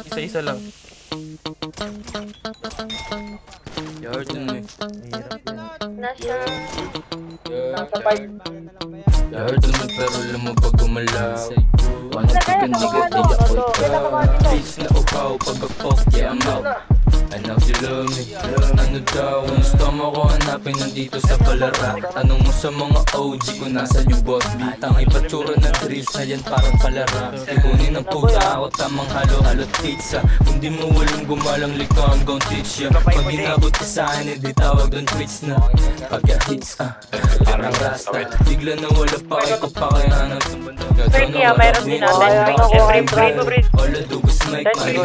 Isa-isa lang. Yarden eh. Nasa... Nasa 5. Yarden eh, pero alam mo pag gumalaw. Paano tigan-tigan di ako Please na upaw pag-apok, yeah I'm out. I know you love me. Ano daw, ang gusto ko hanapin nandito sa palara. Tanong mo sa mga OG kung nasan yung boss beat. Ang ipatsura ng drills na yan parang palara. Ikunin ang puta ako tamang halo-halot pizza. Kung di mo walang gumalang likha, I'm gon' teach ya. Pag inabot ka sa'kin, edi tawag doon twits na. Pagka-hits parang rasta. Bigla na wala pa kayo kapakayanan. Third niya, mayroon din natin. Every All I do is make my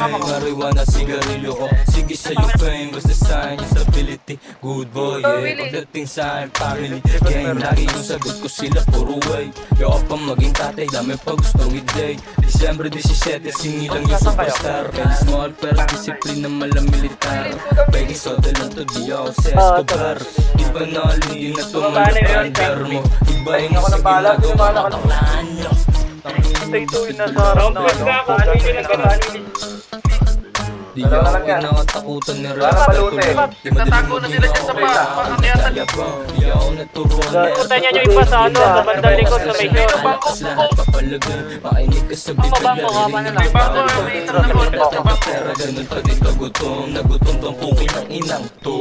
marijuana, sigarilyo ko. Sige sa'yo fame, basta sa'kin yung stability. Good boy, yeah, pagdating sa'kin family game, lagi yung sagot ko sila puro way. Yo pa maging tatay, dami pa gusto with day. December 17, singilang yung superstar. Kaya small pero disiplina malang militar. Pwede soda lang to, di ako sa Escobar. Iba na alin na tumalapandar mo. Iba yung sa ginagawa kataklaan nyo. Ito yung nasa harap na Di ako kinakatakutan ni Rap. Nagtatago na sila dyan sa paakyatan. Di ako naturuan na Punta niya yung iba sa ano, sa bandang likod sa may shore. lahat papalagay. Makinig ka sa bibigla. May bangko na may isang naroon. Pera ganun pag ikaw gutom. Nagutom bang pukin ng inang to.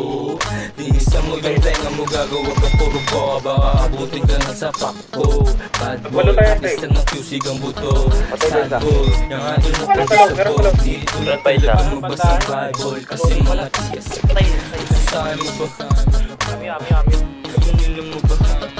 Tinisa mo yung tenga mo, gagawa ka puro boka. Baka abutin ka na sa pakko. Bad boy, artista ng QC ang buto. Sad boy, yung atin mo pwede sa boat. Dito lang talaga mo ba sa Bible? Kasi mga chis. Sa amin mo ba? Ganun nila mo ba?